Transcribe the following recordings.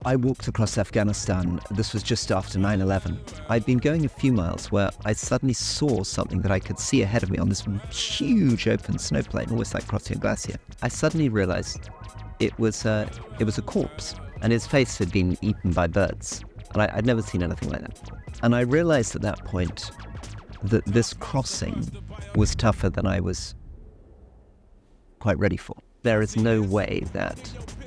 I walked across Afghanistan. This was just after 9/11. I'd been going a few miles where I suddenly saw something that I could see ahead of me on this huge open snow plain, almost like crossing a glacier. I suddenly realized it was a corpse, and his face had been eaten by birds. And I'd never seen anything like that. And I realized at that point that this crossing was tougher than I was quite ready for. There is no way that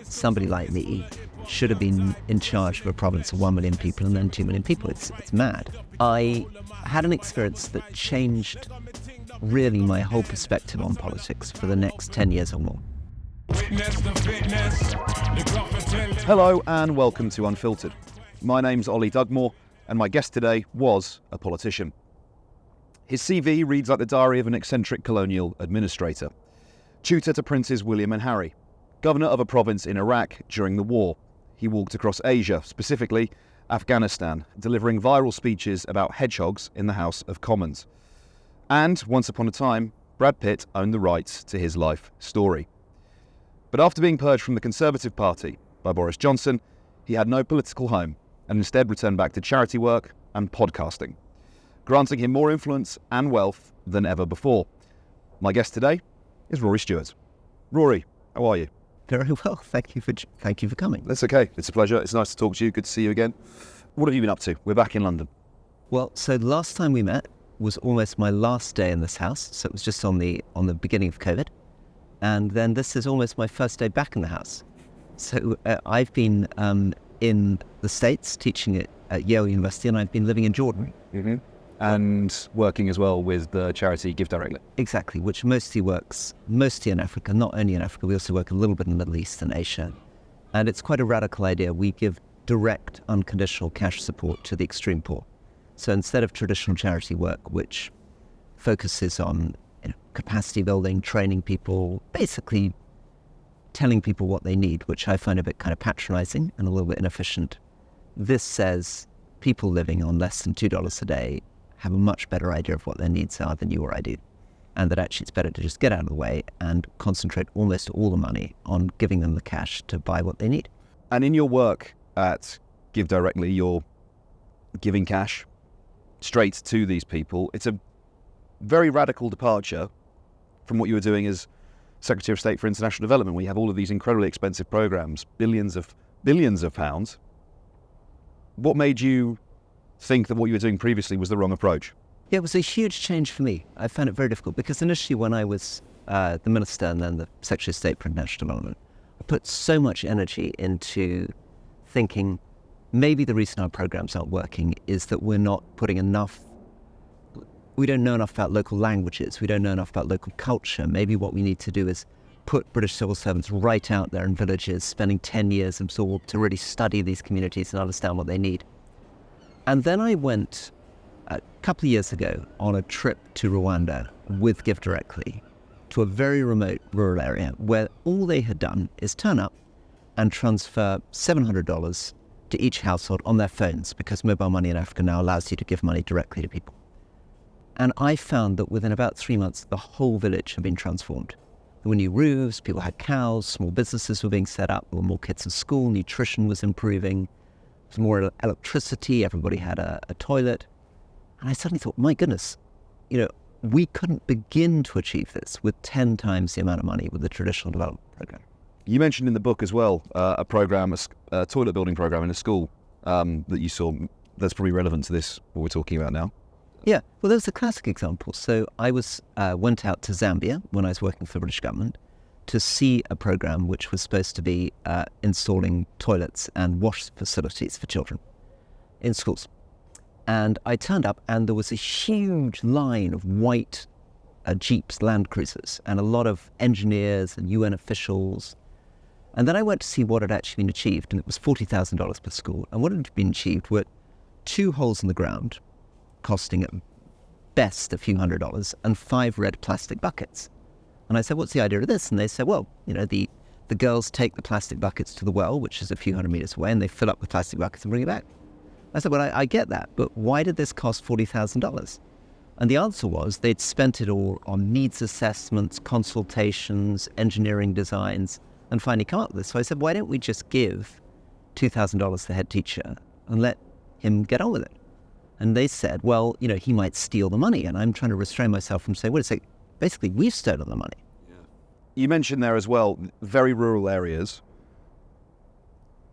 somebody like me should have been in charge of a province of 1 million people and then 2 million people. It's mad. I had an experience that changed really my whole perspective on politics for the next 10 years or more. Hello and welcome to Unfiltered. My name's Ollie Dugmore and my guest today was a politician. His CV reads like the diary of an eccentric colonial administrator. Tutor to Princes William and Harry. Governor of a province in Iraq during the war. He walked across Asia, specifically Afghanistan, delivering viral speeches about hedgehogs in the House of Commons. And, once upon a time, Brad Pitt owned the rights to his life story. But after being purged from the Conservative Party by Boris Johnson, he had no political home and instead returned back to charity work and podcasting, granting him more influence and wealth than ever before. My guest today is Rory Stewart. Rory, how are you? Very well, thank you for coming. That's okay. It's a pleasure. It's nice to talk to you. Good to see you again. What have you been up to? We're back in London. Well, so the last time we met was almost my last day in this house. So it was just on the beginning of COVID. And then this is almost my first day back in the house. So I've been in the States teaching at Yale University, and I've been living in Jordan. Mm-hmm. And working as well with the charity Give Directly. Exactly, which mostly works in Africa, not only in Africa. We also work a little bit in the Middle East and Asia. And it's quite a radical idea. We give direct, unconditional cash support to the extreme poor. So instead of traditional charity work, which focuses on capacity building, training people, basically telling people what they need, which I find a bit kind of patronizing and a little bit inefficient, this says people living on less than $2 a day have a much better idea of what their needs are than you or I do. And that actually it's better to just get out of the way and concentrate almost all the money on giving them the cash to buy what they need. And in your work at Give Directly, you're giving cash straight to these people. It's a very radical departure from what you were doing as Secretary of State for International Development, where you have all of these incredibly expensive programs, billions of pounds. What made you think that what you were doing previously was the wrong approach? Yeah, it was a huge change for me. I found it very difficult because initially when I was the Minister and then the Secretary of State for International Development, I put so much energy into thinking maybe the reason our programs aren't working is that we don't know enough about local languages, we don't know enough about local culture. Maybe what we need to do is put British civil servants right out there in villages, spending 10 years absorbed to really study these communities and understand what they need. And then I went a couple of years ago on a trip to Rwanda with Give Directly to a very remote rural area where all they had done is turn up and transfer $700 to each household on their phones, because mobile money in Africa now allows you to give money directly to people. And I found that within about 3 months, the whole village had been transformed. There were new roofs, people had cows, small businesses were being set up, there were more kids in school, nutrition was improving. There was more electricity, everybody had a toilet. And I suddenly thought, my goodness, we couldn't begin to achieve this with 10 times the amount of money with the traditional development program. You mentioned in the book as well a toilet building program in a school that you saw that's probably relevant to this, what we're talking about now. Yeah, well, there's a classic example. So I went out to Zambia when I was working for the British government to see a program which was supposed to be installing toilets and wash facilities for children in schools. And I turned up and there was a huge line of white Jeeps, Land Cruisers, and a lot of engineers and UN officials. And then I went to see what had actually been achieved, and it was $40,000 per school. And what had been achieved were 2 holes in the ground, costing at best a few $100s, and 5 red plastic buckets. And I said, what's the idea of this? And they said, well, the girls take the plastic buckets to the well, which is a few hundred meters away, and they fill up the plastic buckets and bring it back. I said, well, I get that, but why did this cost $40,000? And the answer was they'd spent it all on needs assessments, consultations, engineering designs, and finally come up with this. So I said, why don't we just give $2,000 to the head teacher and let him get on with it. And they said, well, he might steal the money. And I'm trying to restrain myself from saying, wait a second, basically we've stolen the money. Yeah. You mentioned there as well, very rural areas.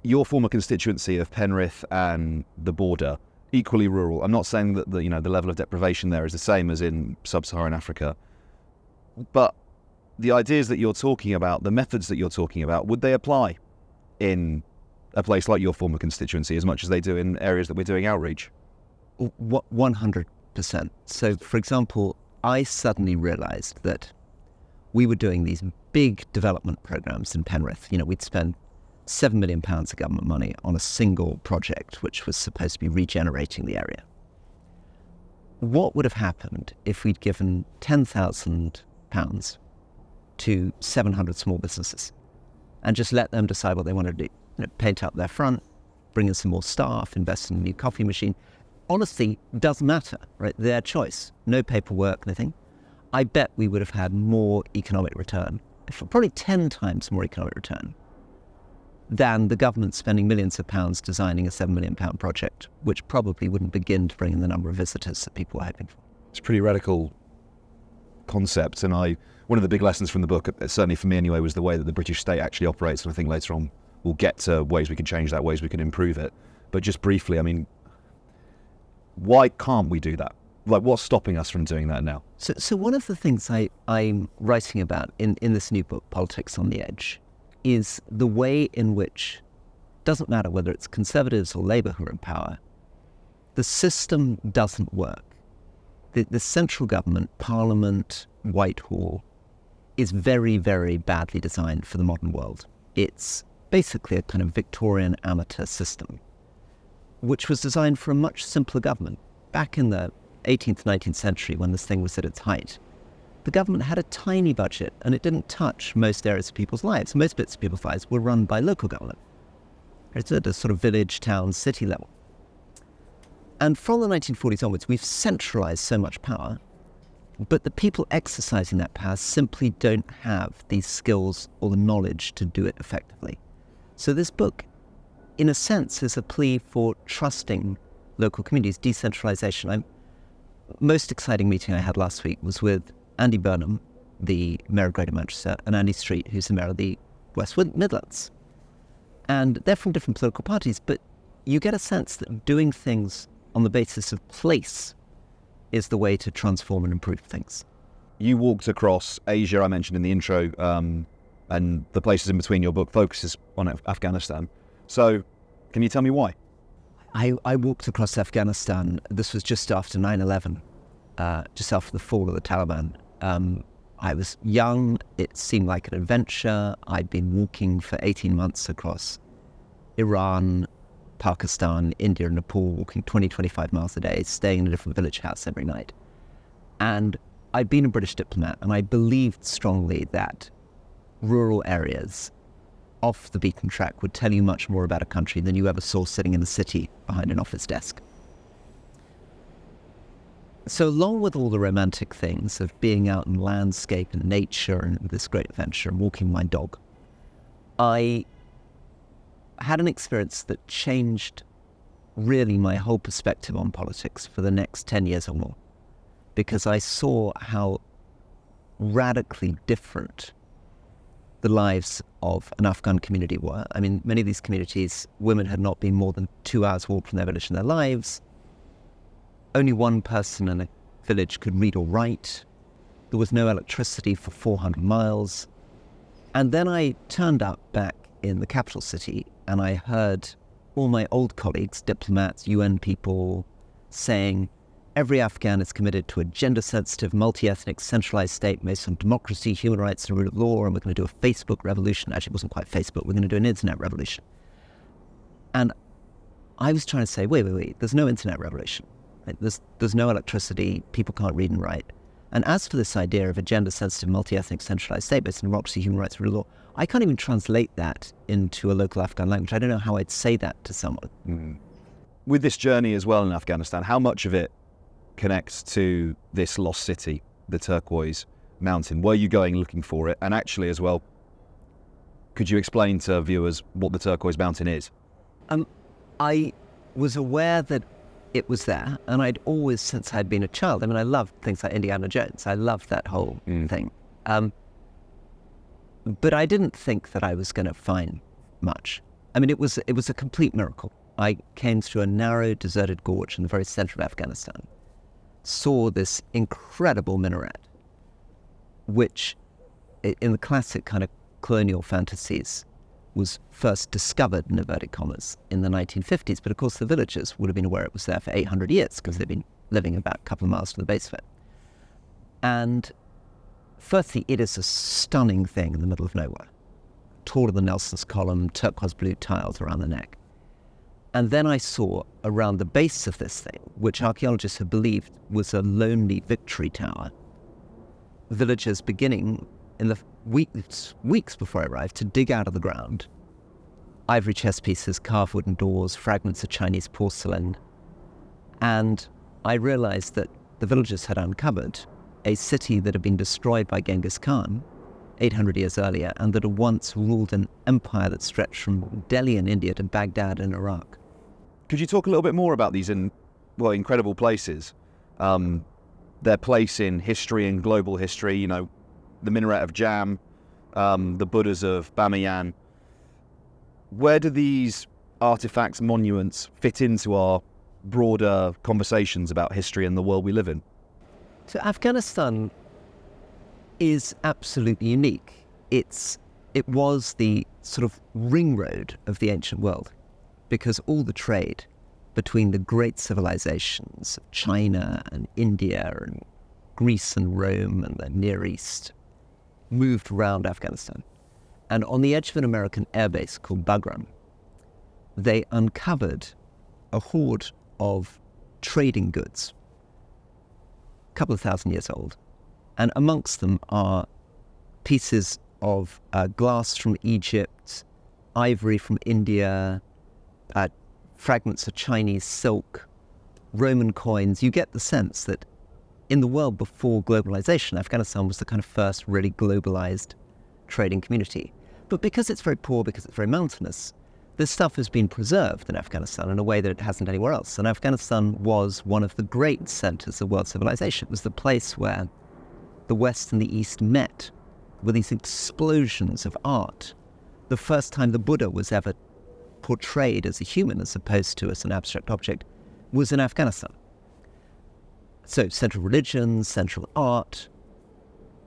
Your former constituency of Penrith and the border, equally rural. I'm not saying that the level of deprivation there is the same as in sub-Saharan Africa, but the ideas that you're talking about, the methods that you're talking about, would they apply in a place like your former constituency as much as they do in areas that we're doing outreach? 100%. So, for example, I suddenly realized that we were doing these big development programs in Penrith. We'd spend £7 million of government money on a single project which was supposed to be regenerating the area. What would have happened if we'd given £10,000 to 700 small businesses and just let them decide what they wanted to do? Paint up their front, bring in some more staff, invest in a new coffee machine. Honestly, doesn't matter, right? Their choice. No paperwork, nothing. I bet we would have had more economic return, probably 10 times more economic return, than the government spending millions of pounds designing a £7 million project, which probably wouldn't begin to bring in the number of visitors that people were hoping for. It's a pretty radical concept, and one of the big lessons from the book, certainly for me anyway, was the way that the British state actually operates, and I think later on we'll get to ways we can change that, ways we can improve it. But just briefly, why can't we do that? Like, what's stopping us from doing that now? So one of the things I'm writing about in this new book, Politics on the Edge, is the way in which, doesn't matter whether it's Conservatives or Labour who are in power, the system doesn't work. The central government, Parliament, Whitehall, is very, very badly designed for the modern world. It's basically a kind of Victorian amateur system, which was designed for a much simpler government. Back in the 18th, 19th century, when this thing was at its height, the government had a tiny budget and it didn't touch most areas of people's lives. Most bits of people's lives were run by local government. It's at a sort of village, town, city level. And from the 1940s onwards, we've centralized so much power, but the people exercising that power simply don't have these skills or the knowledge to do it effectively. So this book, in a sense, is a plea for trusting local communities, decentralization. Most exciting meeting I had last week was with Andy Burnham, the Mayor of Greater Manchester, and Andy Street, who's the Mayor of the West Midlands. And they're from different political parties, but you get a sense that doing things on the basis of place is the way to transform and improve things. You walked across Asia, I mentioned in the intro, and the places in between. Your book focuses on Afghanistan. So can you tell me why? I walked across Afghanistan. This was just after 9/11, just after the fall of the Taliban. I was young. It seemed like an adventure. I'd been walking for 18 months across Iran, Pakistan, India, and Nepal, walking 20, 25 miles a day, staying in a different village house every night. And I'd been a British diplomat, and I believed strongly that rural areas off the beaten track would tell you much more about a country than you ever saw sitting in the city behind an office desk. So along with all the romantic things of being out in landscape and nature and this great adventure and walking my dog, I had an experience that changed really my whole perspective on politics for the next 10 years or more, because I saw how radically different the lives of an Afghan community were. I mean, many of these communities, women had not been more than 2 hours walk from their village in their lives. Only one person in a village could read or write. There was no electricity for 400 miles. And then I turned up back in the capital city and I heard all my old colleagues, diplomats, UN people, saying every Afghan is committed to a gender-sensitive, multi-ethnic, centralized state based on democracy, human rights, and rule of law, and we're going to do a Facebook revolution. Actually, it wasn't quite Facebook. We're going to do an internet revolution. And I was trying to say, wait, there's no internet revolution. Right? There's no electricity. People can't read and write. And as for this idea of a gender-sensitive, multi-ethnic, centralized state based on democracy, human rights, and rule of law, I can't even translate that into a local Afghan language. I don't know how I'd say that to someone. Mm. With this journey as well in Afghanistan, how much of it connects to this lost city, the Turquoise Mountain? Were you going looking for it? And actually as well, could you explain to viewers what the Turquoise Mountain is? I was aware that it was there, and I'd always, since I'd been a child, I mean, I loved things like Indiana Jones. I loved that whole thing. But I didn't think that I was going to find much. I mean, it was a complete miracle. I came through a narrow, deserted gorge in the very center of Afghanistan, saw this incredible minaret, which, in the classic kind of colonial fantasies, was first discovered, in inverted commas, in the 1950s. But of course, the villagers would have been aware it was there for 800 years because they've been living about a couple of miles from the base of it. And firstly, it is a stunning thing in the middle of nowhere. Taller than Nelson's column, turquoise blue tiles around the neck. And then I saw around the base of this thing, which archaeologists have believed was a lonely victory tower, villagers beginning in the weeks before I arrived to dig out of the ground ivory chess pieces, carved wooden doors, fragments of Chinese porcelain. And I realized that the villagers had uncovered a city that had been destroyed by Genghis Khan 800 years earlier, and that had once ruled an empire that stretched from Delhi in India to Baghdad in Iraq. Could you talk a little bit more about these incredible places? Their place in history and global history, you know, the minaret of Jam, the Buddhas of Bamiyan. Where do these artifacts, monuments fit into our broader conversations about history and the world we live in? So Afghanistan is absolutely unique. It was the sort of ring road of the ancient world, because all the trade between the great civilizations of China and India and Greece and Rome and the Near East moved around Afghanistan. And on the edge of an American airbase called Bagram, they uncovered a hoard of trading goods, a couple of thousand years old. And amongst them are pieces of glass from Egypt, ivory from India, fragments of Chinese silk, Roman coins. You get the sense that in the world before globalization, Afghanistan was the kind of first really globalized trading community. But because it's very poor, because it's very mountainous, this stuff has been preserved in Afghanistan in a way that it hasn't anywhere else. And Afghanistan was one of the great centers of world civilization. It was the place where the West and the East met with these explosions of art. The first time the Buddha was ever portrayed as a human as opposed to as an abstract object was in Afghanistan. So central religion, central art,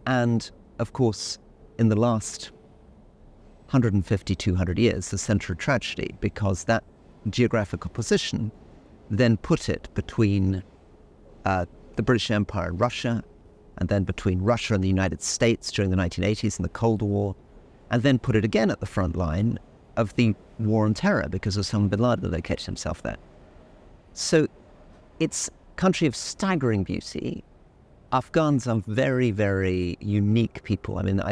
and of course in the last 150, 200 years, the central tragedy, because that geographical position then put it between the British Empire and Russia, and then between Russia and the United States during the 1980s and the Cold War, and then put it again at the front line of the war on terror because Osama bin Laden located himself there. So it's a country of staggering beauty. Afghans are very, very unique people. I mean,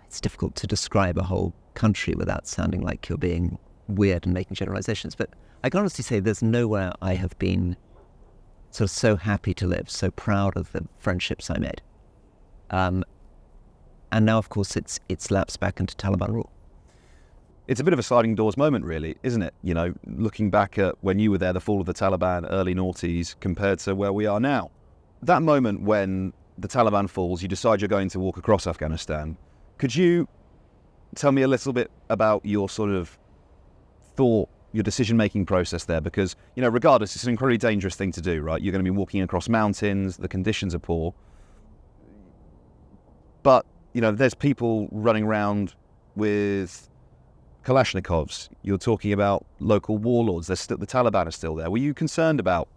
it's difficult to describe a whole country without sounding like you're being weird and making generalizations, but I can honestly say there's nowhere I have been sort of so happy to live, so proud of the friendships I made. And now, of course, it's lapsed back into Taliban rule. It's a bit of a sliding doors moment, really, isn't it? You know, looking back at when you were there, the fall of the Taliban, early noughties, compared to where we are now. That moment when the Taliban falls, you decide you're going to walk across Afghanistan. Could you tell me a little bit about your sort of thought, your decision-making process there? Because, you know, regardless, it's an incredibly dangerous thing to do, right? You're going to be walking across mountains, the conditions are poor. But, you know, there's people running around with Kalashnikovs. You're talking about local warlords. The Taliban are still there. Were you concerned about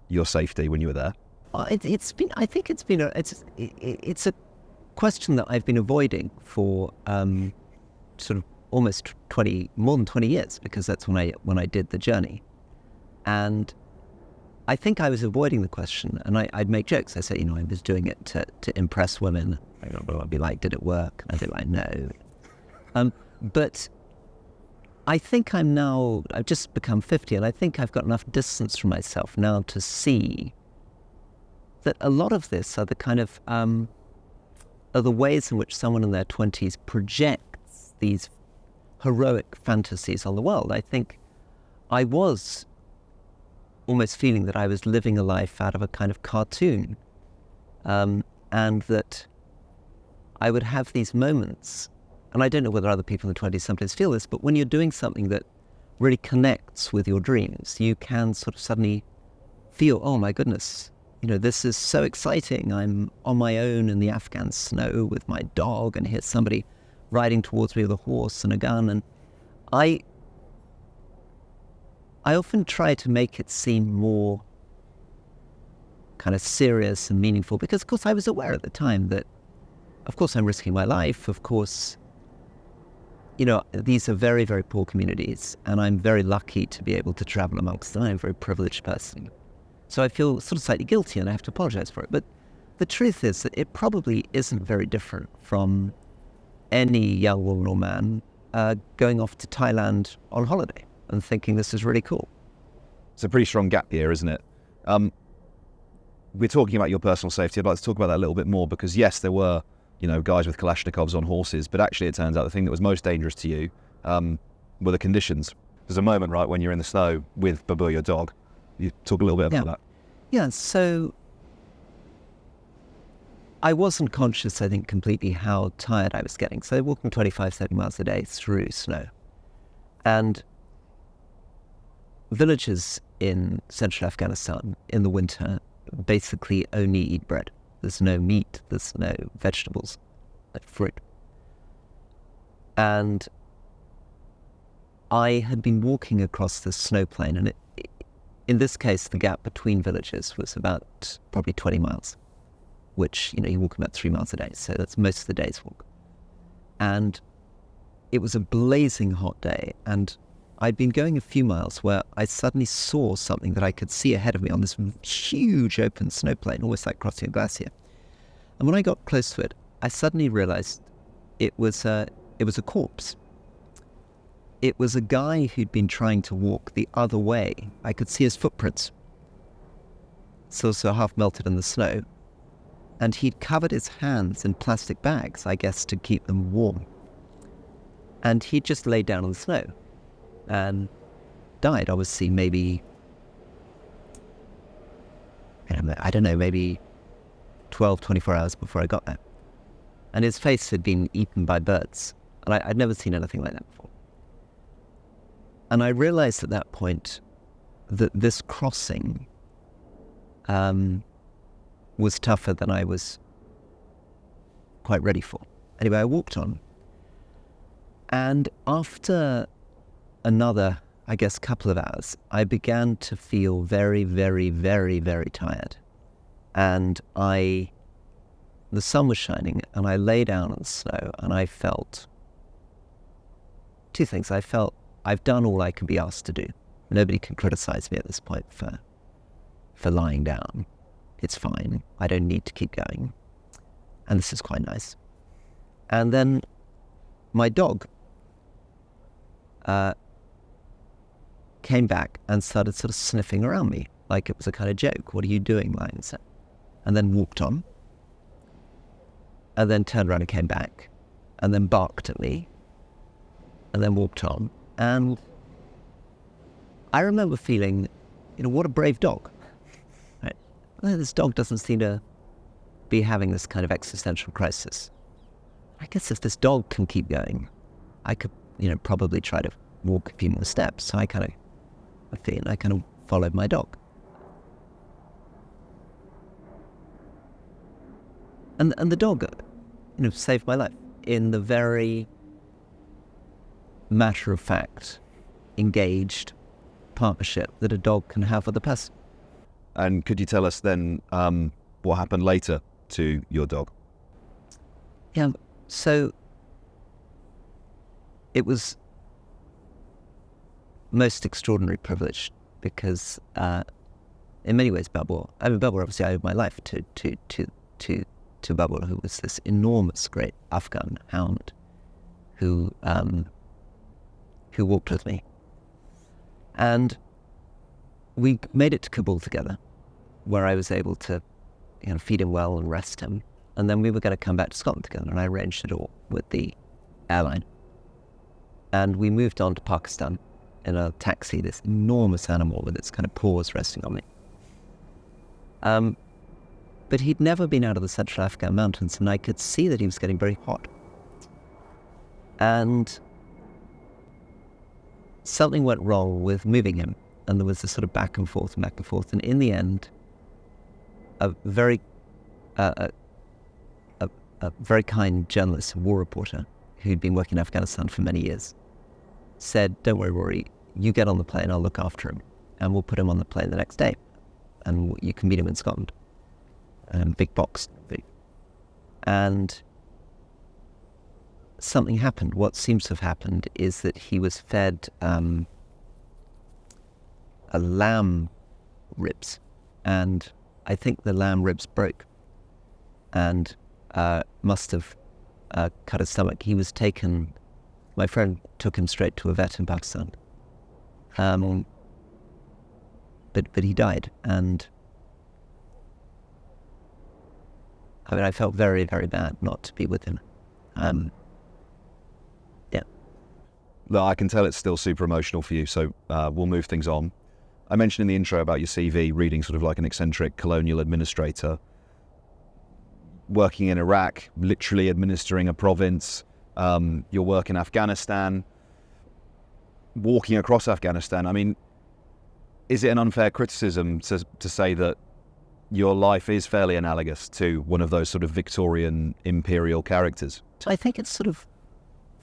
your safety when you were there? It's a question that I've been avoiding for sort of almost more than 20 years, because that's when I did the journey. And I think I was avoiding the question, and I'd make jokes. I say, you know, I was doing it to impress women. I'd be like, did it work? And I'd be like, no. But I think I've just become 50, and I think I've got enough distance from myself now to see that a lot of this are the kind of are the ways in which someone in their 20s projects these heroic fantasies on the world. I think I was almost feeling that I was living a life out of a kind of cartoon, and that I would have these moments, and I don't know whether other people in the 20s sometimes feel this, but when you're doing something that really connects with your dreams, you can sort of suddenly feel, oh my goodness, this is so exciting. I'm on my own in the Afghan snow with my dog, and here's somebody riding towards me with a horse and a gun. And I often try to make it seem more kind of serious and meaningful, because of course I was aware at the time that, of course, I'm risking my life. Of course, these are very, very poor communities, and I'm very lucky to be able to travel amongst them. I'm a very privileged person. So I feel sort of slightly guilty, and I have to apologize for it. But the truth is that it probably isn't very different from any young woman or man going off to Thailand on holiday and thinking this is really cool. It's a pretty strong gap year, isn't it? We're talking about your personal safety. I'd like to talk about that a little bit more, because yes, there were, guys with Kalashnikovs on horses, but actually it turns out the thing that was most dangerous to you were the conditions. There's a moment, right, when you're in the snow with Babu, your dog. You talk a little bit about that. Yeah, so I wasn't conscious, I think, completely how tired I was getting. So walking 25, 30 miles a day through snow. And villages in central Afghanistan in the winter basically only eat bread. There's no meat, there's no vegetables, no fruit. And I had been walking across the snow plain, and in this case, the gap between villages was about probably 20 miles, which, you walk about 3 miles a day. So that's most of the day's walk. And it was a blazing hot day. And I'd been going a few miles where I suddenly saw something that I could see ahead of me on this huge open snow plain, almost like crossing a glacier. And when I got close to it, I suddenly realized it was a corpse. It was a guy who'd been trying to walk the other way. I could see his footprints, so half melted in the snow. And he'd covered his hands in plastic bags, I guess, to keep them warm. And he'd just laid down on the snow and died, obviously, maybe, I don't know, maybe 12, 24 hours before I got there. And his face had been eaten by birds. And I'd never seen anything like that before. And I realized at that point that this crossing was tougher than I was quite ready for. Anyway, I walked on. And after another, I guess, couple of hours, I began to feel very, very, very, very tired. And the sun was shining, and I lay down on the snow, and I felt two things. I felt I've done all I can be asked to do. Nobody can criticize me at this point for lying down. It's fine. I don't need to keep going. And this is quite nice. And then my dog came back and started sort of sniffing around me like it was a kind of joke. What are you doing, lying there? And then walked on. And then turned around and came back. And then barked at me. And then walked on. And I remember feeling, what a brave dog. Right? Well, this dog doesn't seem to be having this kind of existential crisis. I guess if this dog can keep going, I could, probably try to walk a few more steps. So I kind of followed my dog. And the dog, saved my life in the very matter-of-fact, engaged partnership that a dog can have with a person. And could you tell us then what happened later to your dog? Yeah, so it was most extraordinary privilege because in many ways Babu, obviously I owed my life to Babu, who was this enormous, great Afghan hound who walked with me. And we made it to Kabul together, where I was able to feed him well and rest him. And then we were going to come back to Scotland together, and I arranged it all with the airline. And we moved on to Pakistan in a taxi, this enormous animal with its kind of paws resting on me. But he'd never been out of the central Afghan mountains, and I could see that he was getting very hot. And something went wrong with moving him, and there was this sort of back and forth. And in the end, a very kind journalist, a war reporter, who'd been working in Afghanistan for many years, said, "Don't worry, Rory, you get on the plane, I'll look after him, and we'll put him on the plane the next day, and you can meet him in Scotland." Big box. And something happened. What seems to have happened is that he was fed a lamb ribs, and I think the lamb ribs broke and must have cut his stomach. He was taken, my friend took him straight to a vet in Pakistan. But he died, and I mean, I felt very, very bad not to be with him. Yeah. Look, I can tell it's still super emotional for you, so we'll move things on. I mentioned in the intro about your CV reading sort of like an eccentric colonial administrator, working in Iraq, literally administering a province, your work in Afghanistan, walking across Afghanistan. I mean, is it an unfair criticism to say that your life is fairly analogous to one of those sort of Victorian imperial characters? I think it's sort of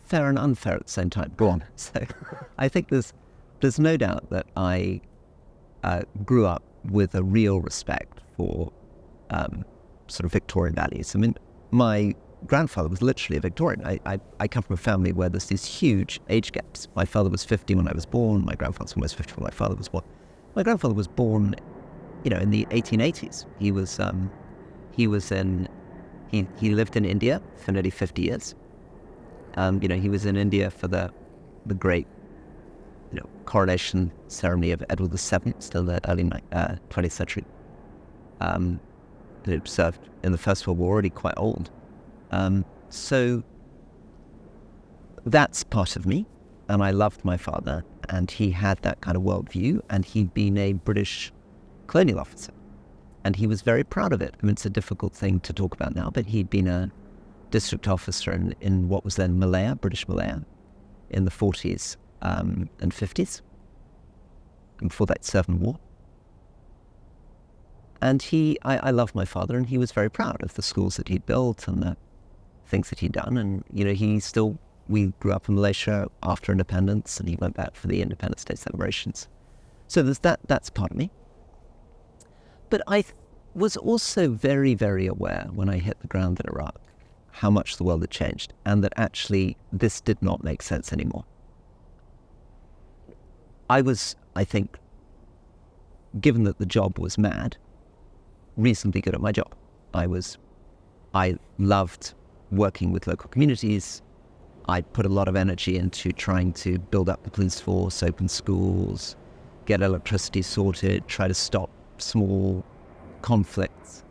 fair and unfair at the same time. Go on. So I think there's no doubt that I grew up with a real respect for sort of Victorian values. I mean, my grandfather was literally a Victorian. I come from a family where there's these huge age gaps. My father was 50 when I was born. My grandfather was almost 50 when my father was born. My grandfather was born, in the 1880s. He lived in India for nearly 50 years. He was in India for the great, coronation ceremony of Edward VII, still the early 20th century. He served in the First World War, already quite old. So that's part of me, and I loved my father, and he had that kind of worldview, and he'd been a British colonial officer, and he was very proud of it. I mean, it's a difficult thing to talk about now, but he'd been a district officer in what was then Malaya, British Malaya, in the 40s and 50s, and before that, served in war. And I loved my father, and he was very proud of the schools that he'd built and the things that he'd done. And, we grew up in Malaysia after independence, and he went back for the Independence Day celebrations. So there's that's part of me. But I was also very, very aware when I hit the ground in Iraq how much the world had changed, and that actually this did not make sense anymore. I was, I think, given that the job was mad, reasonably good at my job. I loved working with local communities. I put a lot of energy into trying to build up the police force, open schools, get electricity sorted, try to stop small conflicts.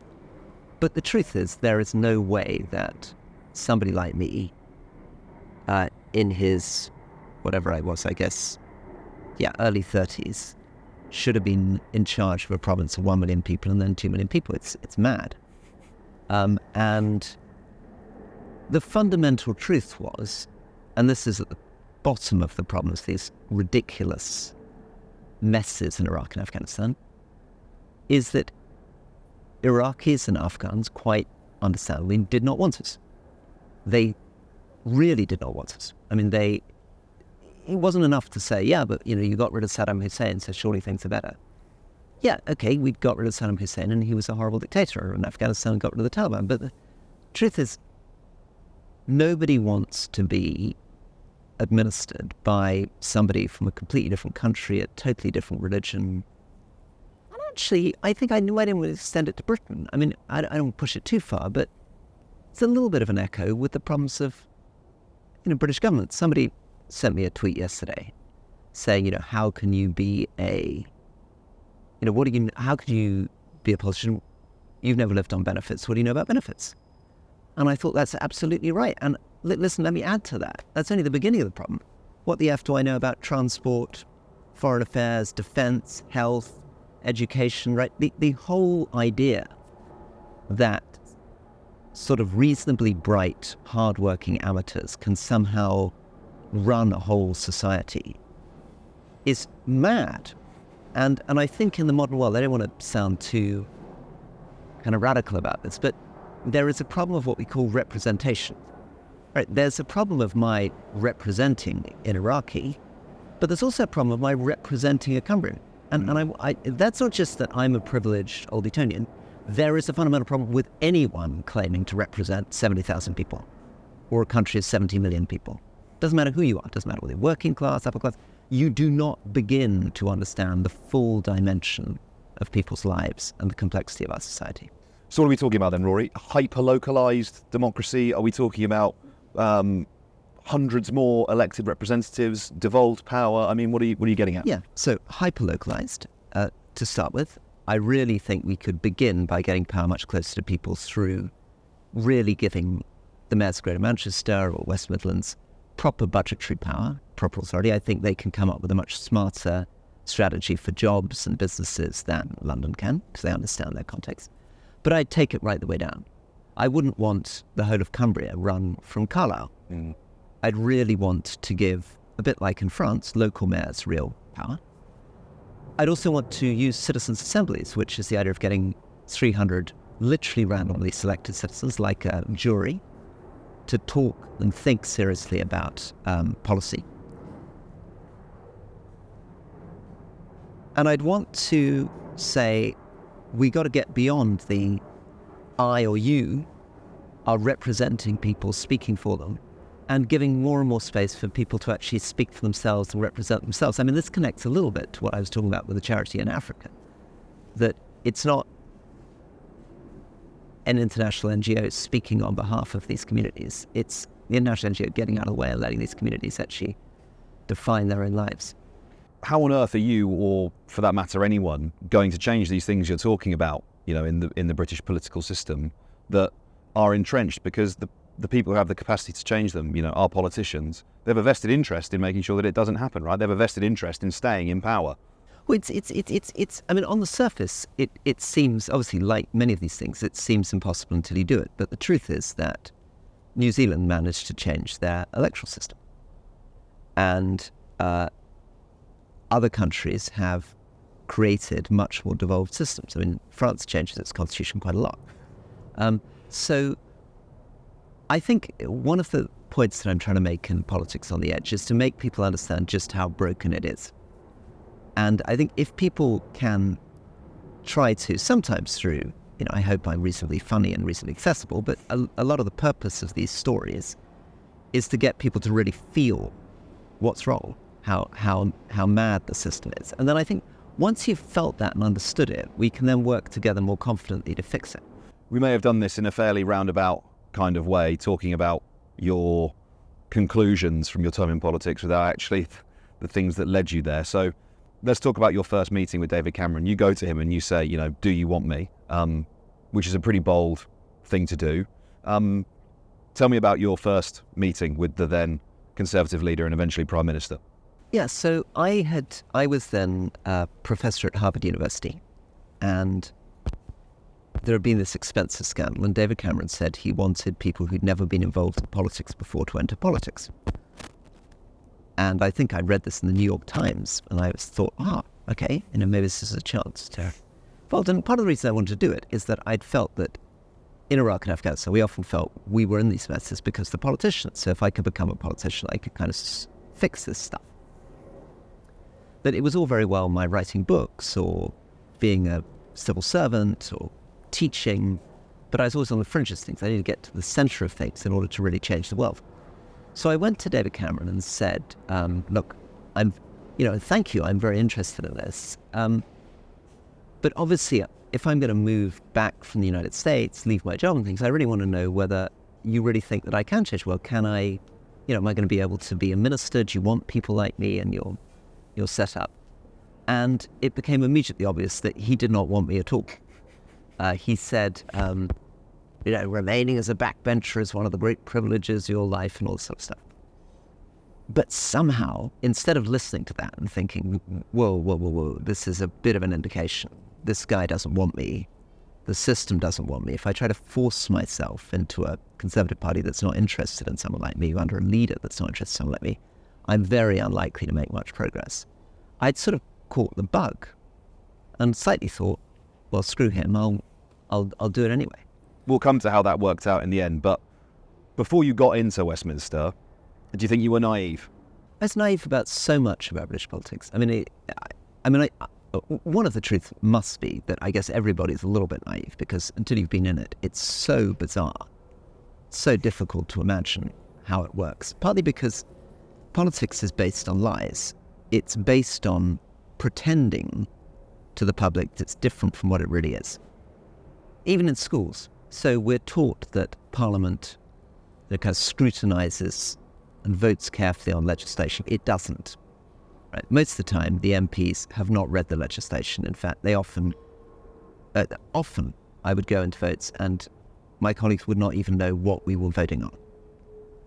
But the truth is, there is no way that somebody like me, in his, whatever I was, I guess, early 30s, should have been in charge of a province of 1 million people and then 2 million people. It's mad. And the fundamental truth was, and this is at the bottom of the problems, these ridiculous messes in Iraq and Afghanistan, is that Iraqis and Afghans, quite understandably, did not want us. They really did not want us. I mean, it wasn't enough to say, but, you got rid of Saddam Hussein, so surely things are better. Yeah, okay, we got rid of Saddam Hussein and he was a horrible dictator, and Afghanistan got rid of the Taliban. But the truth is, nobody wants to be administered by somebody from a completely different country, a totally different religion. And actually, I think I might even extend it to Britain. I mean, I don't push it too far, but it's a little bit of an echo with the problems of, British government. Somebody sent me a tweet yesterday saying, how can you be how could you be a politician? You've never lived on benefits. What do you know about benefits? And I thought that's absolutely right. And listen, let me add to that. That's only the beginning of the problem. what the F do I know about transport, foreign affairs, defense, health, education, right? The whole idea that sort of reasonably bright, hardworking amateurs can somehow run a whole society is mad. And I think in the modern world, I don't want to sound too kind of radical about this, but there is a problem of what we call representation. Right? There's a problem of my representing an Iraqi, but there's also a problem of my representing a Cumbrian. And I that's not just that I'm a privileged Old Etonian. There is a fundamental problem with anyone claiming to represent 70,000 people or a country of 70 million people. Doesn't matter who you are. Doesn't matter whether you're working class, upper class. You do not begin to understand the full dimension of people's lives and the complexity of our society. So what are we talking about then, Rory? Hyper-localized democracy? Are we talking about hundreds more elected representatives, devolved power? I mean, what are you getting at? Yeah, so hyper-localized, to start with. I really think we could begin by getting power much closer to people through really giving the mayors of Greater Manchester or West Midlands proper budgetary power, proper authority. I think they can come up with a much smarter strategy for jobs and businesses than London can, because they understand their context. But I'd take it right the way down. I wouldn't want the whole of Cumbria run from Carlisle. I'd really want to give, a bit like in France, local mayors real power. I'd also want to use citizens' assemblies, which is the idea of getting 300 literally randomly selected citizens, like a jury, to talk and think seriously about policy. And I'd want to say, we got to get beyond the I or you are representing people, speaking for them, and giving more and more space for people to actually speak for themselves and represent themselves. I mean, this connects a little bit to what I was talking about with the charity in Africa, that it's not an international NGO speaking on behalf of these communities. It's the international NGO getting out of the way and letting these communities actually define their own lives. How on earth are you, or for that matter anyone, going to change these things you're talking about, you know, in the British political system that are entrenched? Because the people who have the capacity to change them, you know, our politicians, they have a vested interest in making sure that it doesn't happen, right? They have a vested interest in staying in power. Well, it's I mean, on the surface, it seems, obviously, like many of these things, it seems impossible until you do it. But the truth is that New Zealand managed to change their electoral system. And other countries have created much more devolved systems. I mean, France changes its constitution quite a lot. So I think one of the points that I'm trying to make in Politics on the Edge is to make people understand just how broken it is. And I think if people can try to, sometimes through, you know, I hope I'm reasonably funny and reasonably accessible, but a lot of the purpose of these stories is to get people to really feel what's wrong, how mad the system is. And then I think once you've felt that and understood it, we can then work together more confidently to fix it. We may have done this in a fairly roundabout kind of way, talking about your conclusions from your time in politics without actually the things that led you there. So let's talk about your first meeting with David Cameron. You go to him and you say, you know, do you want me? Which is a pretty bold thing to do. Tell me about your first meeting with the then Conservative leader and eventually Prime Minister. Yeah, so I was then a professor at Harvard University, and there had been this expensive scandal, and David Cameron said he wanted people who'd never been involved in politics before to enter politics. And I think I read this in the New York Times, and I thought, okay, you know, maybe this is a chance to involved. And part of the reason I wanted to do it is that I'd felt that in Iraq and Afghanistan, we often felt we were in these messes because the politicians. So if I could become a politician, I could kind of fix this stuff. That it was all very well my writing books or being a civil servant or teaching, but I was always on the fringes of things. I needed to get to the center of things in order to really change the world. So I went to David Cameron and said, look, thank you, I'm very interested in this. But obviously, if I'm going to move back from the United States, leave my job and things, I really want to know whether you really think that I can change the world. Can I, am I going to be able to be a minister? Do you want people like me in your setup? And it became immediately obvious that he did not want me at all. He said, remaining as a backbencher is one of the great privileges of your life and all this sort of stuff. But somehow, instead of listening to that and thinking, whoa, this is a bit of an indication. This guy doesn't want me. The system doesn't want me. If I try to force myself into a Conservative Party that's not interested in someone like me, under a leader that's not interested in someone like me, I'm very unlikely to make much progress. I'd sort of caught the bug and slightly thought, well, screw him, I'll do it anyway. We'll come to how that worked out in the end, but before you got into Westminster, do you think you were naive? I was naive about so much about British politics. One of the truths must be that I guess everybody's a little bit naive, because until you've been in it, it's so bizarre, so difficult to imagine how it works. Partly because politics is based on lies. It's based on pretending to the public that it's different from what it really is. Even in schools. So we're taught that Parliament kind of scrutinises and votes carefully on legislation. It doesn't. Right? Most of the time, the MPs have not read the legislation. In fact, they often I would go into votes and my colleagues would not even know what we were voting on.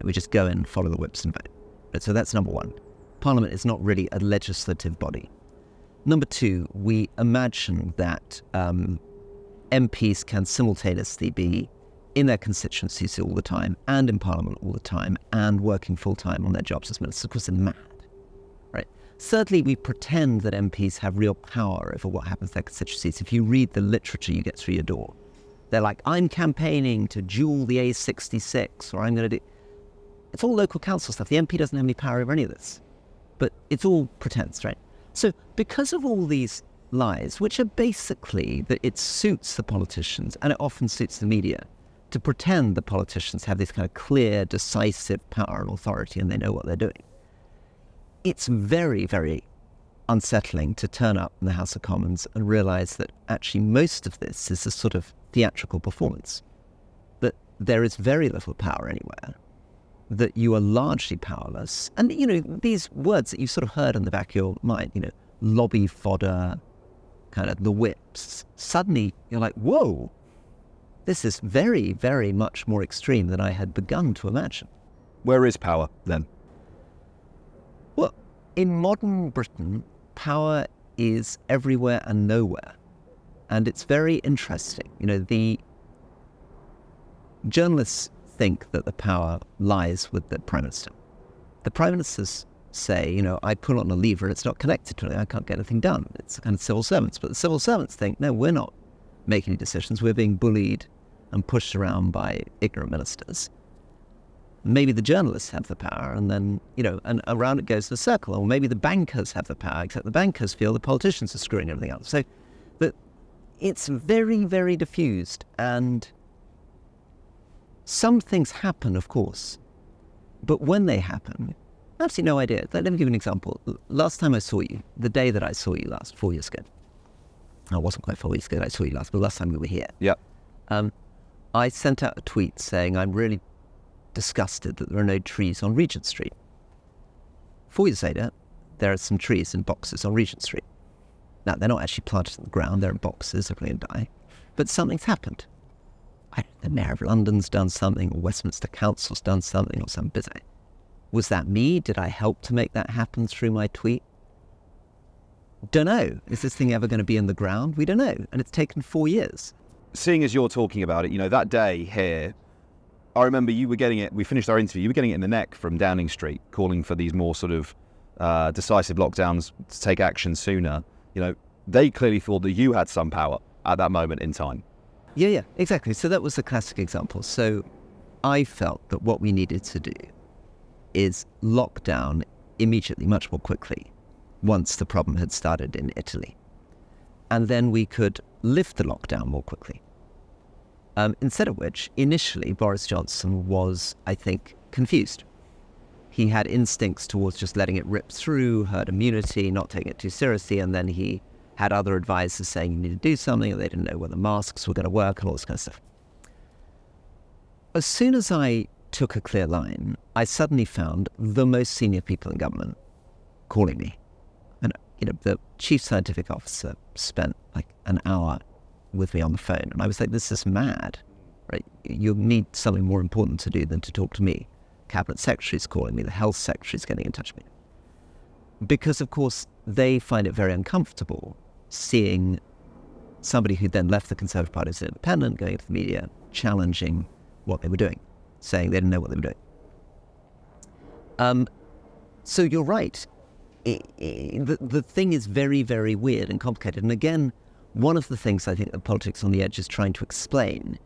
We just go in, follow the whips and vote. So that's number one. Parliament is not really a legislative body. Number two, we imagine that MPs can simultaneously be in their constituencies all the time and in Parliament all the time and working full-time on their jobs as ministers. Of course, they're mad, right? Thirdly, we pretend that MPs have real power over what happens to their constituencies. If you read the literature you get through your door, they're like, I'm campaigning to duel the A66, or I'm going to do... It's all local council stuff. The MP doesn't have any power over any of this. But it's all pretense, right? So because of all these lies, which are basically that it suits the politicians, and it often suits the media, to pretend the politicians have this kind of clear, decisive power and authority and they know what they're doing. It's very, very unsettling to turn up in the House of Commons and realise that actually most of this is a sort of theatrical performance, that there is very little power anywhere, that you are largely powerless. And, these words that you sort of heard in the back of your mind, lobby fodder, kind of the whips, suddenly you're like, whoa, this is very, very much more extreme than I had begun to imagine. Where is power, then? Well, in modern Britain, power is everywhere and nowhere. And it's very interesting. The journalists think that the power lies with the Prime Minister. The Prime Ministers say, I pull on a lever, it's not connected to it, I can't get anything done. It's kind of civil servants. But the civil servants think, no, we're not making any decisions. We're being bullied and pushed around by ignorant ministers. Maybe the journalists have the power, and then, and around it goes in a circle. Or maybe the bankers have the power, except the bankers feel the politicians are screwing everything up. So that it's very, very diffused, and some things happen, of course, but when they happen, I have no idea. Let me give you an example. Last time I saw you, the day that I saw you last, 4 years ago. No, it wasn't quite 4 years ago that I saw you last, but last time we were here. Yeah. I sent out a tweet saying I'm really disgusted that there are no trees on Regent Street. 4 years later, there are some trees in boxes on Regent Street. Now, they're not actually planted in the ground, they're in boxes, they're going to die. But something's happened. The Mayor of London's done something, or Westminster Council's done something, or some business. Was that me? Did I help to make that happen through my tweet? Don't know. Is this thing ever going to be in the ground? We don't know. And it's taken 4 years. Seeing as you're talking about it, that day here, I remember you were getting it, we finished our interview, you were getting it in the neck from Downing Street, calling for these more sort of decisive lockdowns to take action sooner. They clearly thought that you had some power at that moment in time. Yeah, exactly. So that was the classic example. So I felt that what we needed to do is lock down immediately, much more quickly, once the problem had started in Italy. And then we could lift the lockdown more quickly. Instead of which, initially, Boris Johnson was, I think, confused. He had instincts towards just letting it rip through, herd immunity, not taking it too seriously, and then he had other advisors saying you need to do something, and they didn't know whether masks were going to work and all this kind of stuff. As soon as I took a clear line, I suddenly found the most senior people in government calling me. And, the chief scientific officer spent like an hour with me on the phone. And I was like, this is mad, right? You need something more important to do than to talk to me. cabinet secretary's calling me, the health secretary's getting in touch with me. Because, of course, they find it very uncomfortable seeing somebody who then left the Conservative Party as an independent going into the media, challenging what they were doing, saying they didn't know what they were doing. So you're right. The thing is very, very weird and complicated. And again, one of the things I think that Politics on the Edge is trying to explain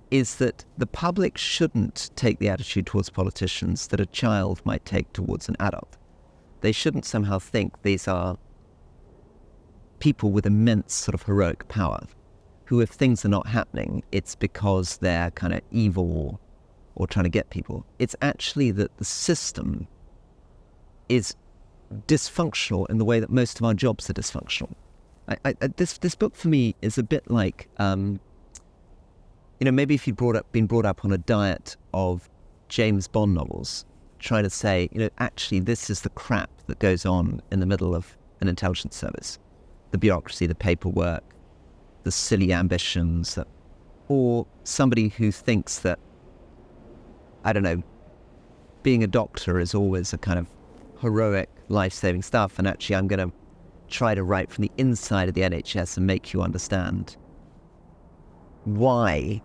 is that the public shouldn't take the attitude towards politicians that a child might take towards an adult. They shouldn't somehow think these are people with immense sort of heroic power, who if things are not happening, it's because they're kind of evil or trying to get people. It's actually that the system is dysfunctional in the way that most of our jobs are dysfunctional. This book for me is a bit like, maybe if you'd been brought up on a diet of James Bond novels, trying to say, actually this is the crap that goes on in the middle of an intelligence service. The bureaucracy, the paperwork, the silly ambitions, or somebody who thinks that, I don't know, being a doctor is always a kind of heroic, life-saving stuff, and actually I'm going to try to write from the inside of the NHS and make you understand why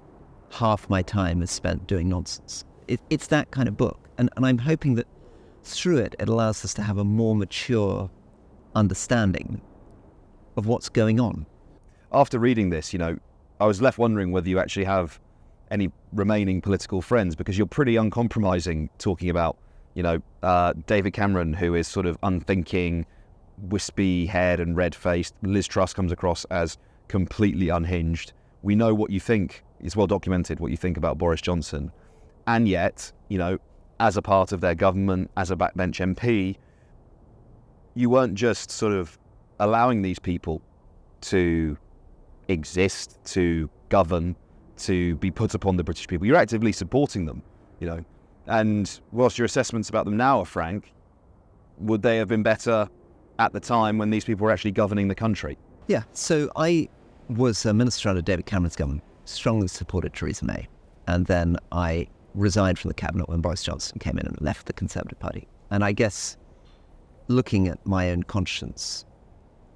half my time is spent doing nonsense. It's that kind of book, and I'm hoping that through it allows us to have a more mature understanding of what's going on. After reading this, I was left wondering whether you actually have any remaining political friends, because you're pretty uncompromising talking about, David Cameron, who is sort of unthinking, wispy-haired and red-faced. Liz Truss comes across as completely unhinged. We know what you think. It's well documented what you think about Boris Johnson. And yet, as a part of their government, as a backbench MP, you weren't just sort of allowing these people to exist, to govern, to be put upon the British people. You're actively supporting them, And whilst your assessments about them now are frank, would they have been better at the time when these people were actually governing the country? Yeah, so I was a minister under David Cameron's government, strongly supported Theresa May. And then I resigned from the cabinet when Boris Johnson came in and left the Conservative Party. And I guess, looking at my own conscience,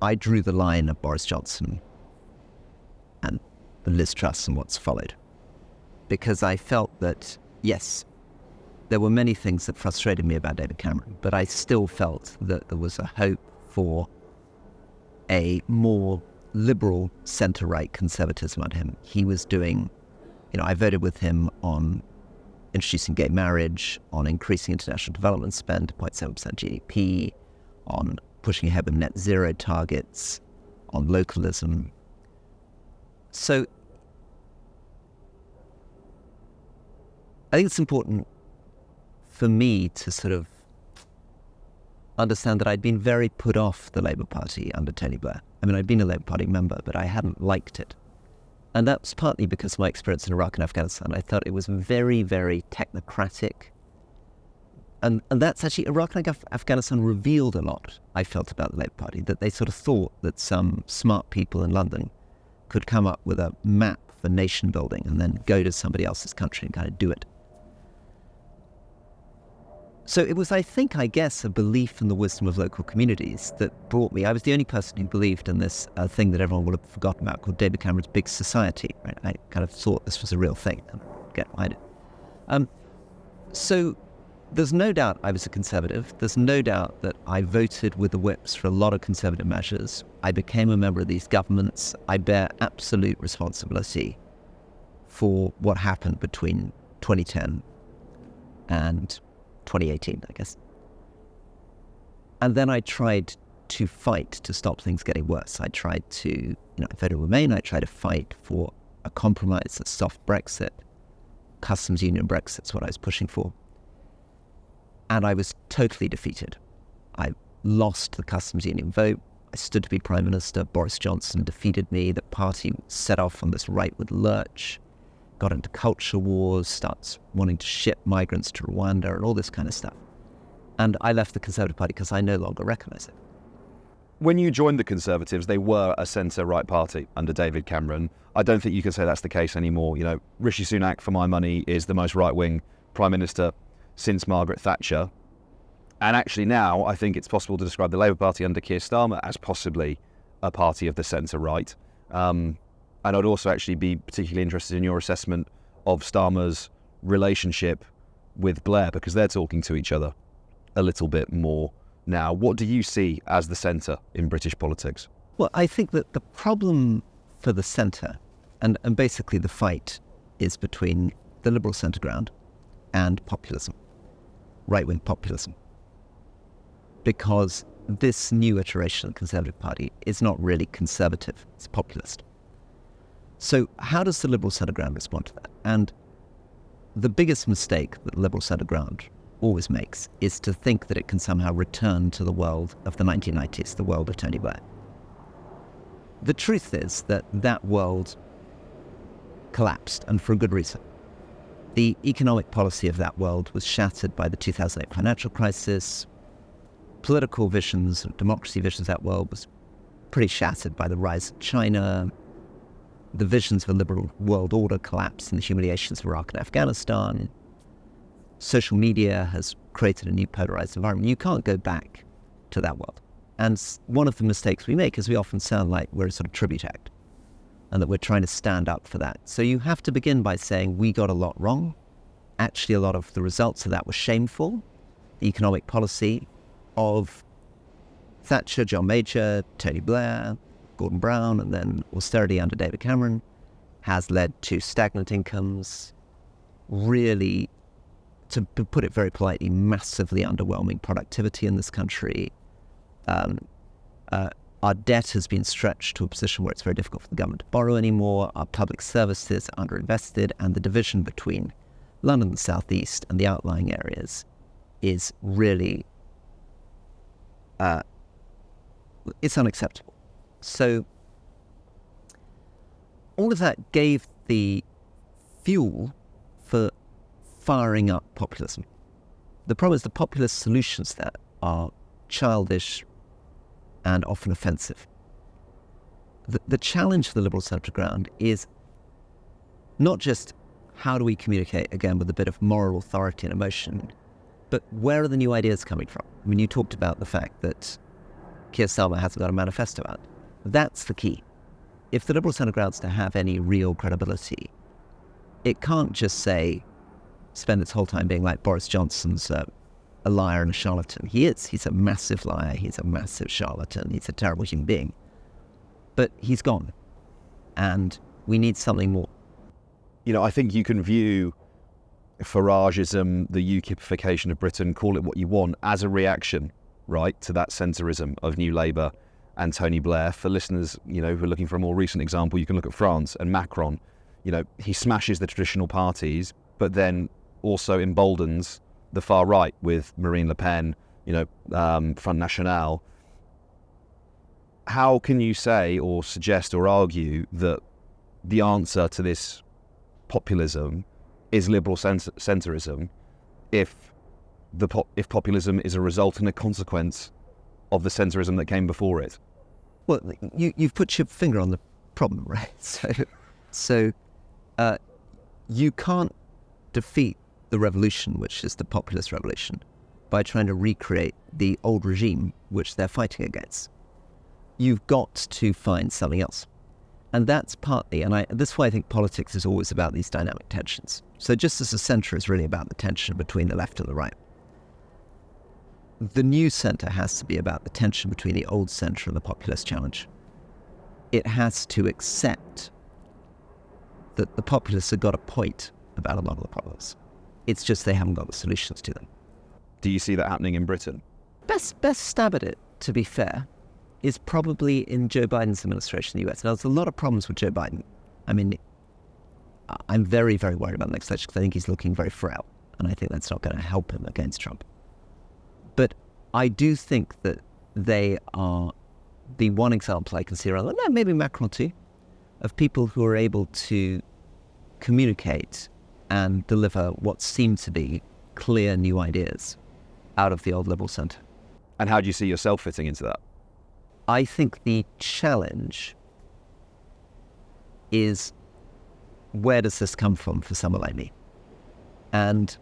I drew the line of Boris Johnson and the Liz Truss and what's followed. Because I felt that, yes, there were many things that frustrated me about David Cameron, but I still felt that there was a hope for a more liberal centre-right conservatism under him. He was doing, I voted with him on introducing gay marriage, on increasing international development spend to 0.7% GDP, on pushing ahead with net zero targets, on localism. So I think it's important for me to sort of understand that I'd been very put off the Labour Party under Tony Blair. I mean, I'd been a Labour Party member, but I hadn't liked it. And that was partly because of my experience in Iraq and Afghanistan. I thought it was very, very technocratic. And that's actually, Iraq and Afghanistan revealed a lot, I felt, about the Labour Party, that they sort of thought that some smart people in London could come up with a map for nation building and then go to somebody else's country and kind of do it. So it was, I guess, a belief in the wisdom of local communities that brought me. I was the only person who believed in this thing that everyone will have forgotten about called David Cameron's Big Society. Right? I kind of thought this was a real thing and get behind it. So there's no doubt I was a conservative. There's no doubt that I voted with the whips for a lot of conservative measures. I became a member of these governments. I bear absolute responsibility for what happened between 2010 and 2018, I guess. And then I tried to fight to stop things getting worse. I tried to, I voted Remain. I tried to fight for a compromise, a soft Brexit. Customs union Brexit's what I was pushing for. And I was totally defeated. I lost the customs union vote. I stood to be Prime Minister. Boris Johnson defeated me. The party set off on this rightward lurch, got into culture wars, starts wanting to ship migrants to Rwanda and all this kind of stuff. And I left the Conservative Party because I no longer recognise it. When you joined the Conservatives, they were a centre-right party under David Cameron. I don't think you can say that's the case anymore. Rishi Sunak, for my money, is the most right-wing Prime Minister since Margaret Thatcher. And actually now I think it's possible to describe the Labour Party under Keir Starmer as possibly a party of the centre-right. And I'd also actually be particularly interested in your assessment of Starmer's relationship with Blair, because they're talking to each other a little bit more now. What do you see as the centre in British politics? Well, I think that the problem for the centre, and basically the fight, is between the liberal centre ground and populism, right-wing populism. Because this new iteration of the Conservative Party is not really conservative, it's populist. So how does the liberal centre ground respond to that? And the biggest mistake that the liberal centre ground always makes is to think that it can somehow return to the world of the 1990s, the world of Tony Blair. The truth is that that world collapsed, and for a good reason. The economic policy of that world was shattered by the 2008 financial crisis. Political visions, democracy visions of that world was pretty shattered by the rise of China. The visions of a liberal world order collapsed in the humiliations of Iraq and Afghanistan. Social media has created a new polarized environment. You can't go back to that world. And one of the mistakes we make is we often sound like we're a sort of tribute act and that we're trying to stand up for that. So you have to begin by saying we got a lot wrong. Actually, a lot of the results of that were shameful. The economic policy of Thatcher, John Major, Tony Blair, Gordon Brown, and then austerity under David Cameron has led to stagnant incomes, really, to put it very politely, massively underwhelming productivity in this country. Our debt has been stretched to a position where it's very difficult for the government to borrow anymore. Our public services are underinvested, and the division between London, the southeast, and the outlying areas is really, it's unacceptable. So all of that gave the fuel for firing up populism. The problem is the populist solutions there are childish and often offensive. The challenge for the liberal centre ground is not just how do we communicate, again, with a bit of moral authority and emotion, but where are the new ideas coming from? I mean, you talked about the fact that Keir Starmer hasn't got a manifesto out. That's the key. If the liberal centre ground's to have any real credibility, it can't just spend its whole time being like Boris Johnson's a liar and a charlatan. He is. He's a massive liar. He's a massive charlatan. He's a terrible human being. But he's gone. And we need something more. You know, I think you can view Farageism, the UKipification of Britain, call it what you want, as a reaction, right, to that centrism of New Labour and Tony Blair. For listeners, you know, who are looking for a more recent example, you can look at France and Macron. You know, he smashes the traditional parties, but then also emboldens the far right with Marine Le Pen, you know, Front National. How can you say or suggest or argue that the answer to this populism is liberal centrism if populism is a result and a consequence of the centrism that came before it? Well, you've put your finger on the problem, right? So you can't defeat the revolution, which is the populist revolution, by trying to recreate the old regime which they're fighting against. You've got to find something else. And that's partly, this is why I think politics is always about these dynamic tensions. So just as the centre is really about the tension between the left and the right, the new centre has to be about the tension between the old centre and the populist challenge. It has to accept that the populists have got a point about a lot of the problems. It's just they haven't got the solutions to them. Do you see that happening in Britain? Best stab at it, to be fair, is probably in Joe Biden's administration in the US. Now, there's a lot of problems with Joe Biden. I mean, I'm very, very worried about the next election because I think he's looking very frail, and I think that's not going to help him against Trump. But I do think that they are the one example I can see around, maybe Macron too, of people who are able to communicate and deliver what seem to be clear new ideas out of the old liberal centre. And how do you see yourself fitting into that? I think the challenge is, where does this come from for someone like me? And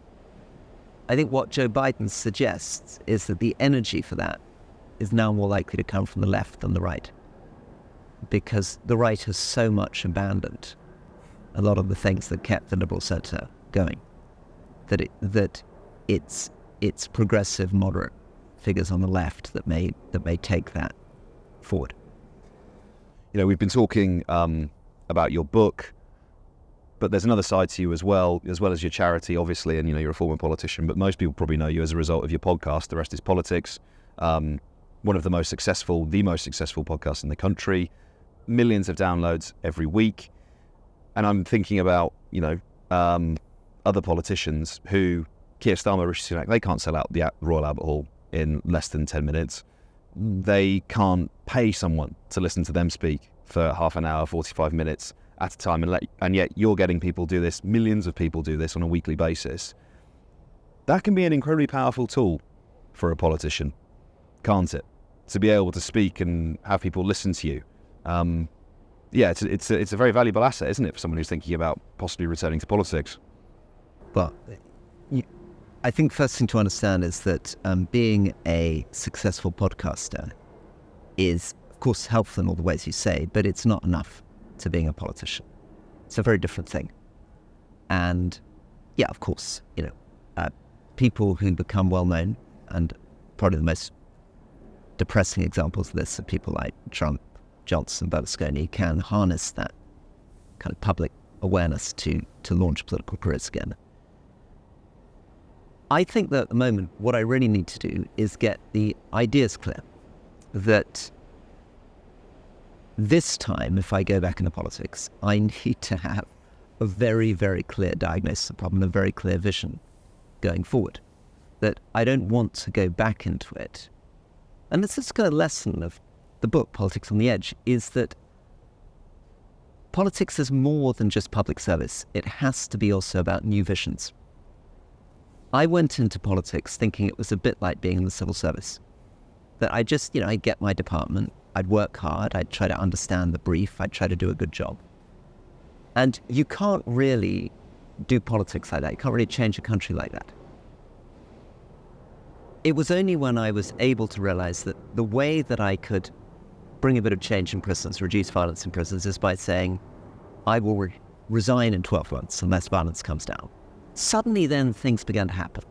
I think what Joe Biden suggests is that the energy for that is now more likely to come from the left than the right, because the right has so much abandoned a lot of the things that kept the Liberal centre going, that it's progressive, moderate figures on the left that may take that forward. You know, we've been talking about your book, but there's another side to you as well as your charity, obviously, and, you know, you're a former politician, but most people probably know you as a result of your podcast, The Rest is Politics, one of the most successful podcasts in the country, millions of downloads every week. And I'm thinking about, you know, other politicians who, Keir Starmer, Rishi Sunak, they can't sell out the Royal Albert Hall in less than 10 minutes. They can't pay someone to listen to them speak for half an hour, 45 minutes at a time, and yet you're getting people do this, millions of people do this on a weekly basis. That can be an incredibly powerful tool for a politician, can't it? To be able to speak and have people listen to you. It's a very valuable asset, isn't it, for someone who's thinking about possibly returning to politics? Well, I think first thing to understand is that being a successful podcaster is, of course, helpful in all the ways you say, but it's not enough to being a politician. It's a very different thing. And yeah, of course, you know, people who become well-known, and probably the most depressing examples of this are people like Trump, Johnson, Berlusconi, can harness that kind of public awareness to launch political careers again. I think that at the moment, what I really need to do is get the ideas clear that this time, if I go back into politics, I need to have a very, very clear diagnosis of the problem, a very clear vision going forward. That I don't want to go back into it. And it's this kind of lesson of the book, Politics on the Edge, is that politics is more than just public service. It has to be also about new visions. I went into politics thinking it was a bit like being in the civil service. That I just, I'd get my department, I'd work hard, I'd try to understand the brief, I'd try to do a good job. And you can't really do politics like that. You can't really change a country like that. It was only when I was able to realize that the way that I could bring a bit of change in prisons, reduce violence in prisons, is by saying, I will resign in 12 months unless violence comes down. Suddenly then things began to happen.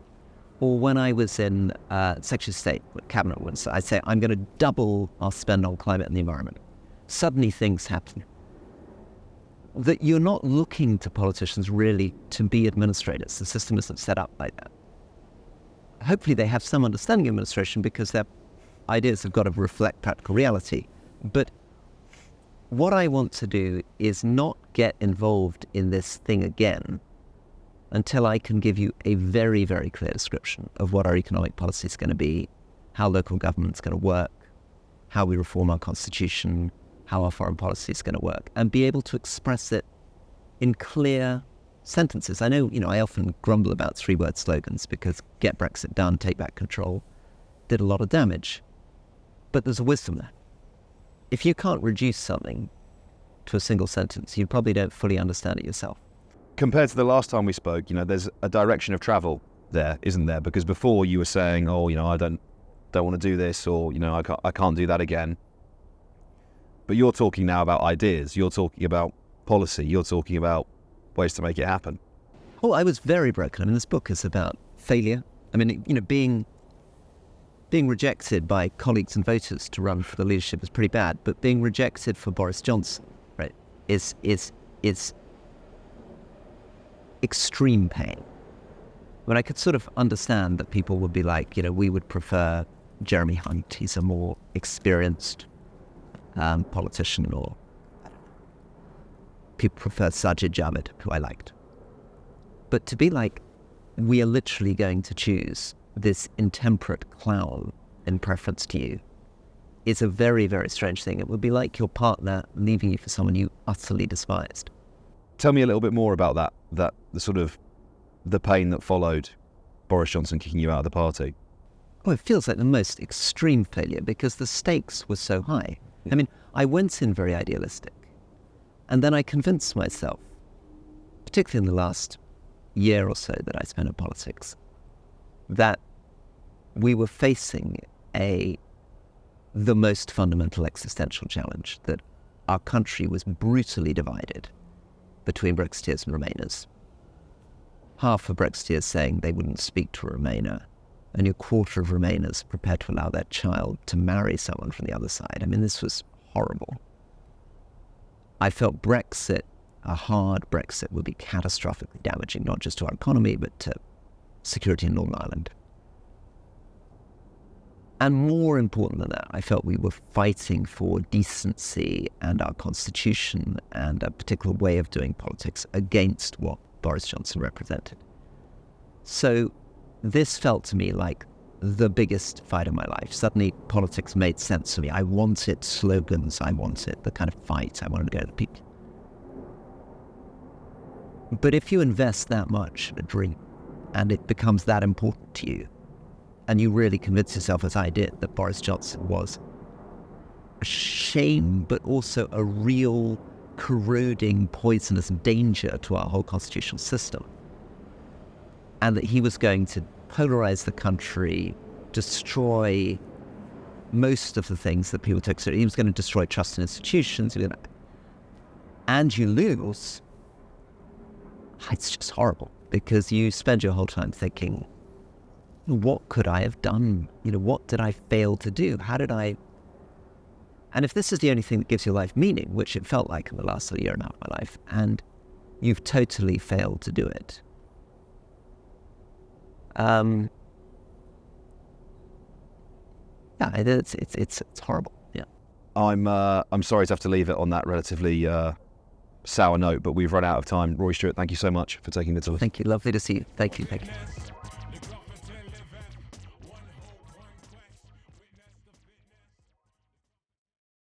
Or when I was in Secretary of State, Cabinet once, I'd say, I'm going to double our spend on climate and the environment. Suddenly things happen. That you're not looking to politicians really to be administrators. The system isn't set up like that. Hopefully they have some understanding of administration because their ideas have got to reflect practical reality. But what I want to do is not get involved in this thing again until I can give you a very, very clear description of what our economic policy is going to be, how local government's going to work, how we reform our constitution, how our foreign policy is going to work, and be able to express it in clear sentences. I know, I often grumble about three-word slogans because get Brexit done, take back control, did a lot of damage. But there's a wisdom there. If you can't reduce something to a single sentence, you probably don't fully understand it yourself. Compared to the last time we spoke, there's a direction of travel there, isn't there? Because before you were saying, I don't want to do this, or, I can't do that again. But you're talking now about ideas. You're talking about policy. You're talking about ways to make it happen. Oh, I was very broken. This book is about failure. Being rejected by colleagues and voters to run for the leadership is pretty bad, but being rejected for Boris Johnson, right, is extreme pain. I could sort of understand that people would be like, we would prefer Jeremy Hunt. He's a more experienced politician, or people prefer Sajid Javid, who I liked. But to be like, we are literally going to choose this intemperate clown in preference to you is a very, very strange thing. It would be like your partner leaving you for someone you utterly despised. Tell me a little bit more about that the sort of the pain that followed Boris Johnson kicking you out of the party. Oh, it feels like the most extreme failure because the stakes were so high. I went in very idealistic, and then I convinced myself, particularly in the last year or so that I spent in politics, that we were facing the most fundamental existential challenge, that our country was brutally divided between Brexiteers and Remainers. Half of Brexiteers saying they wouldn't speak to a Remainer, and a quarter of Remainers prepared to allow their child to marry someone from the other side. I mean, this was horrible. I felt Brexit, a hard Brexit, would be catastrophically damaging, not just to our economy, but to security in Northern Ireland. And more important than that, I felt we were fighting for decency and our constitution and a particular way of doing politics against what Boris Johnson represented. So this felt to me like the biggest fight of my life. Suddenly politics made sense to me. I wanted slogans. I wanted the kind of fight. I wanted to go to the people. But if you invest that much in a dream and it becomes that important to you, and you really convince yourself, as I did, that Boris Johnson was a shame, but also a real corroding, poisonous danger to our whole constitutional system, and that he was going to polarize the country, destroy most of the things that people took seriously. He was going to destroy trust in institutions, and you lose. It's just horrible, because you spend your whole time thinking, what could I have done? What did I fail to do? How did I? And if this is the only thing that gives your life meaning, which it felt like in the last year and a half of my life, and you've totally failed to do it, it's horrible. Yeah. I'm sorry to have to leave it on that relatively sour note, but we've run out of time. Rory Stewart, thank you so much for taking the time. Thank you. Lovely to see you. Thank you.